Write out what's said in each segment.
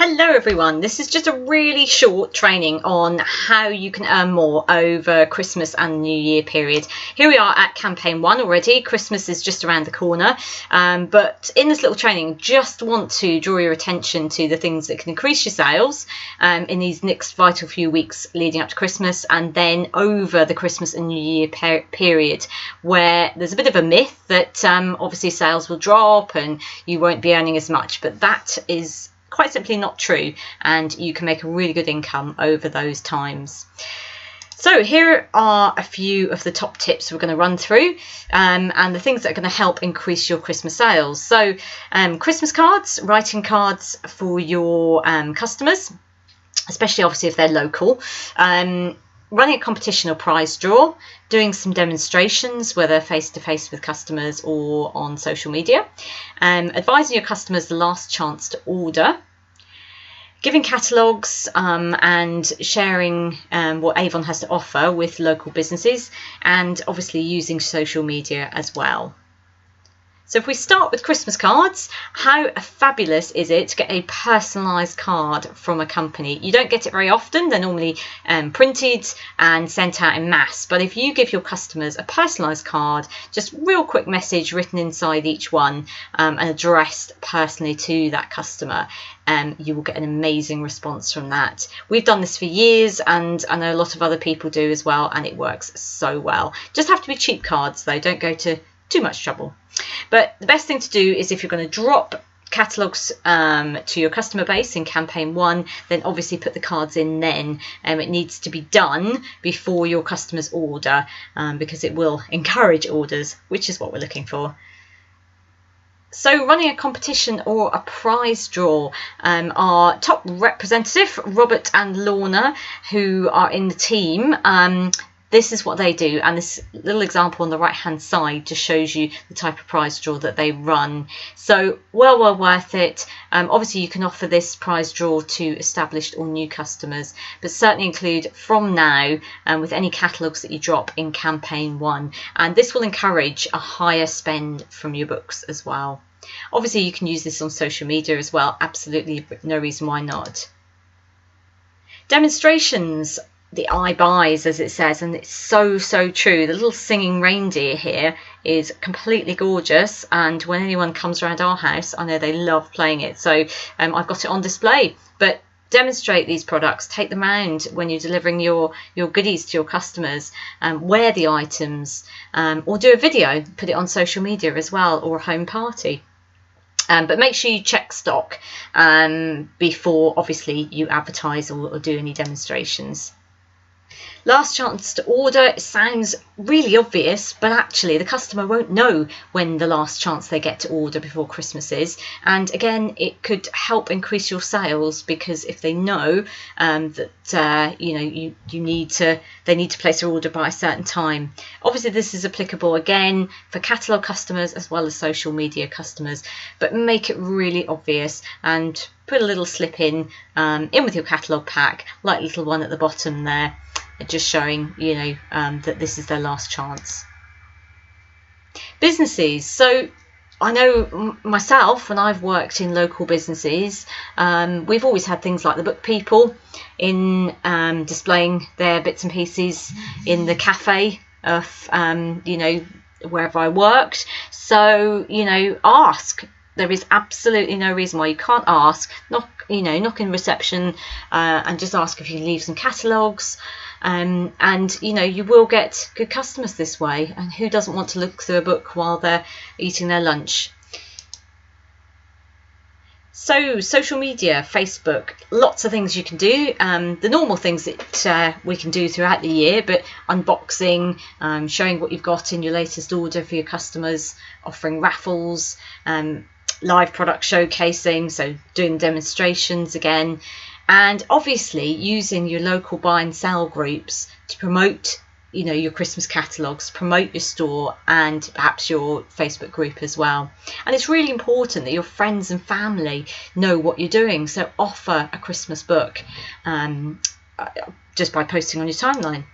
Hello everyone, this is just a really short training on how you can earn more over Christmas and New Year period. Here we are at campaign 1 already. Christmas is just around the corner, but in this little training just want to draw your attention to the things that can increase your sales in these next vital few weeks leading up to Christmas, and then over the Christmas and New Year period, where there's a bit of a myth that obviously sales will drop and you won't be earning as much, but that is quite simply not true, and you can make a really good income over those times. So here are a few of the top tips we're going to run through and the things that are going to help increase your Christmas sales. So Christmas cards, writing cards for your customers, especially obviously if they're local, running a competition or prize draw, doing some demonstrations, whether face-to-face with customers or on social media, advising your customers the last chance to order, giving catalogues and sharing what Avon has to offer with local businesses, and obviously using social media as well. So if we start with Christmas cards, how fabulous is it to get a personalised card from a company? You don't get it very often. They're normally printed and sent out in mass. But if you give your customers a personalised card, just real quick message written inside each one and addressed personally to that customer, you will get an amazing response from that. We've done this for years, and I know a lot of other people do as well, and it works so well. Just have to be cheap cards though, don't go to too much trouble. But the best thing to do is, if you're going to drop catalogues to your customer base in campaign 1, then obviously put the cards in then. It needs to be done before your customers order, because it will encourage orders, which is what we're looking for. So running a competition or a prize draw, our top representative, Robert and Lorna, who are in the team, this is what they do, and this little example on the right hand side just shows you the type of prize draw that they run. So well worth it. Obviously you can offer this prize draw to established or new customers, but certainly include from now with any catalogues that you drop in campaign 1, and this will encourage a higher spend from your books as well. Obviously you can use this on social media as well, absolutely no reason why not. Demonstrations, the I buys, as it says, and it's so true. The little singing reindeer here is completely gorgeous, and when anyone comes around our house, I know they love playing it, so I've got it on display. But demonstrate these products, take them around when you're delivering your goodies to your customers, wear the items, or do a video, put it on social media as well, or a home party. But make sure you check stock before obviously you advertise or do any demonstrations. Last chance to order, it sounds really obvious, but actually the customer won't know when the last chance they get to order before Christmas is. And again, it could help increase your sales, because if they know that they need to place their order by a certain time. Obviously this is applicable again for catalogue customers as well as social media customers, but make it really obvious and put a little slip in with your catalogue pack, like the little one at the bottom there, just showing that this is their last chance. Businesses. So I know myself, when I've worked in local businesses, we've always had things like the book people in displaying their bits and pieces in the cafe of wherever I worked. So ask. There is absolutely no reason why you can't ask. Knock in reception and just ask if you can leave some catalogues. And you will get good customers this way, and who doesn't want to look through a book while they're eating their lunch? So social media, Facebook, lots of things you can do. The normal things that we can do throughout the year, but unboxing, showing what you've got in your latest order for your customers, offering raffles, live product showcasing, so doing demonstrations again, and obviously using your local buy and sell groups to promote your Christmas catalogues, promote your store and perhaps your Facebook group as well. And it's really important that your friends and family know what you're doing, so offer a Christmas book just by posting on your timeline.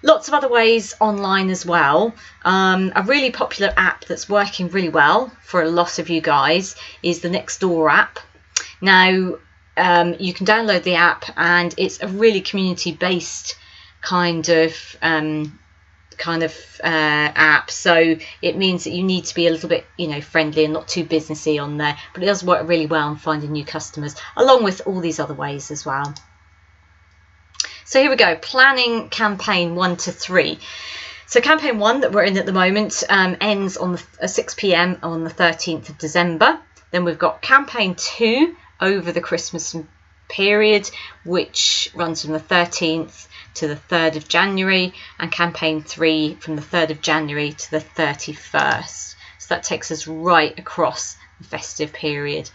Lots of other ways online as well. A really popular app that's working really well for a lot of you guys is the Nextdoor app. Now, you can download the app, and it's a really community-based kind of app. So it means that you need to be a little bit, friendly and not too businessy on there. But it does work really well on finding new customers, along with all these other ways as well. So here we go, planning campaign 1 to 3. So campaign 1 that we're in at the moment ends on 6 p.m. on the 13th of December. Then we've got campaign 2 over the Christmas period, which runs from the 13th to the 3rd of January, and campaign 3 from the 3rd of January to the 31st. So that takes us right across the festive period.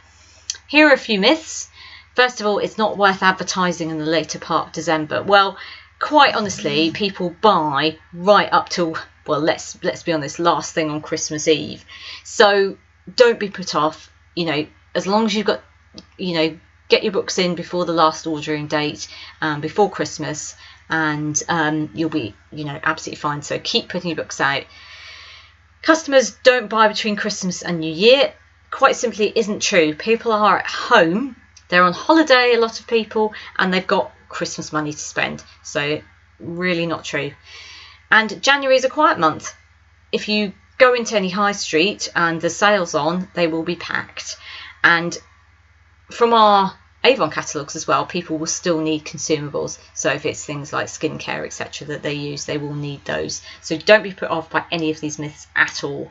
Here are a few myths. First of all, it's not worth advertising in the later part of December. Well, quite honestly, people buy right up till, well, let's be honest, last thing on Christmas Eve. So don't be put off. As long as you've got, get your books in before the last ordering date, before Christmas, and you'll be, absolutely fine. So keep putting your books out. Customers don't buy between Christmas and New Year. Quite simply, it isn't true. People are at home. They're on holiday, a lot of people, and they've got Christmas money to spend. So really not true. And January is a quiet month. If you go into any high street and the sales on, they will be packed. And from our Avon catalogues as well, people will still need consumables. So if it's things like skincare, etc. that they use, they will need those. So don't be put off by any of these myths at all.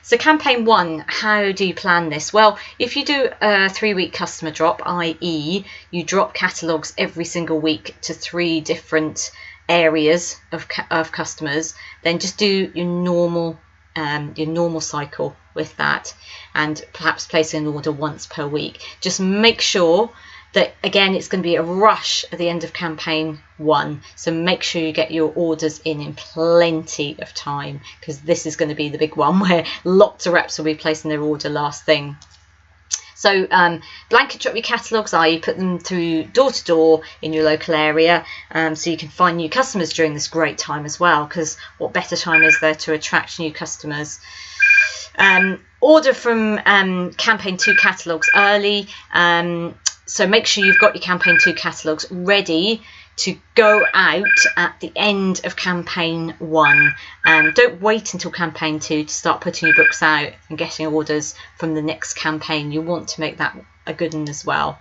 So campaign 1, how do you plan this? Well, if you do a 3-week customer drop, i.e. you drop catalogues every single week to 3 different areas of customers, then just do your normal cycle with that, and perhaps placing an order once per week. Just make sure that, again, it's going to be a rush at the end of campaign 1, so make sure you get your orders in plenty of time, because this is going to be the big one where lots of reps will be placing their order last thing. So blanket drop your catalogues, i.e. put them through door to door in your local area, so you can find new customers during this great time as well, because what better time is there to attract new customers? Order from campaign 2 catalogues early, so make sure you've got your campaign 2 catalogues ready to go out at the end of campaign 1. Don't wait until campaign 2 to start putting your books out and getting orders from the next campaign. You want to make that a good one as well.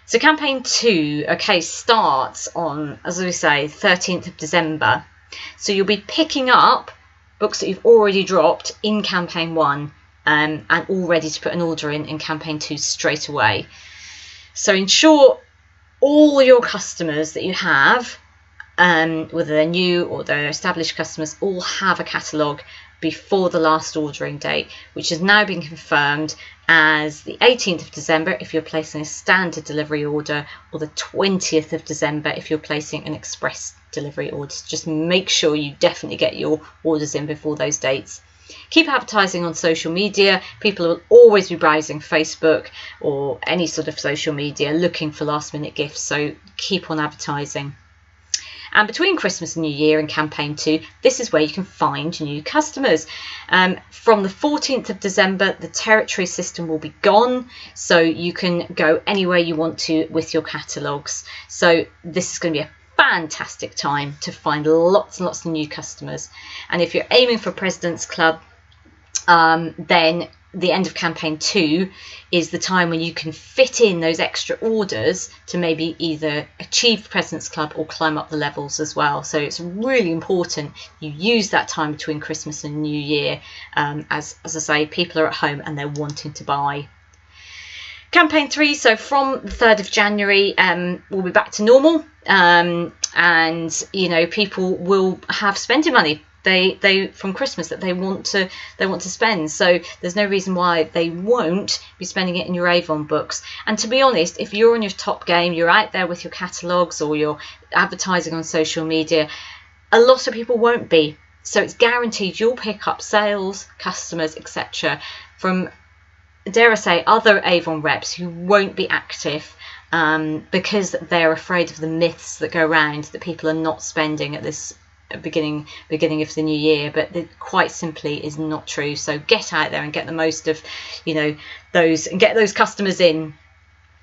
So campaign 2, starts on, as we say, 13th of December. So you'll be picking up books that you've already dropped in campaign 1 and all ready to put an order in campaign 2 straight away. So in short, all your customers that you have, whether they're new or they're established customers, all have a catalogue before the last ordering date, which has now been confirmed as the 18th of December if you're placing a standard delivery order, or the 20th of December if you're placing an express delivery order. So just make sure you definitely get your orders in before those dates. Keep advertising on social media. People will always be browsing Facebook or any sort of social media looking for last minute gifts, so keep on advertising. And between Christmas and New Year in campaign 2, this is where you can find new customers. From the 14th of December, the territory system will be gone, so you can go anywhere you want to with your catalogues. So this is going to be a fantastic time to find lots and lots of new customers. And if you're aiming for President's Club, then the end of campaign 2 is the time when you can fit in those extra orders to maybe either achieve President's Club or climb up the levels as well. So it's really important you use that time between Christmas and New Year, as I say, people are at home and they're wanting to buy. Campaign 3, so from the 3rd of January, we'll be back to normal, and people will have spending money they from Christmas that they want to spend. So there's no reason why they won't be spending it in your Avon books. And to be honest, if you're on your top game, you're out there with your catalogues or you're advertising on social media, a lot of people won't be. So it's guaranteed you'll pick up sales, customers, etc. from, dare I say, other Avon reps who won't be active because they're afraid of the myths that go around that people are not spending at this beginning of the new year, but it quite simply is not true. So get out there and get the most of, you know, those, and get those customers in.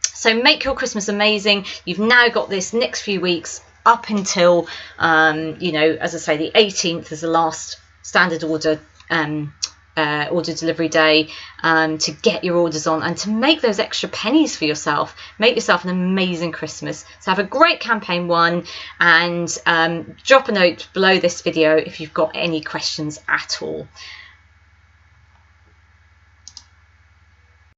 So make your Christmas amazing. You've now got this next few weeks up until, you know, as I say, the 18th is the last standard order order delivery day, to get your orders on and to make those extra pennies for yourself. Make yourself an amazing Christmas. So have a great campaign 1, and drop a note below this video if you've got any questions at all.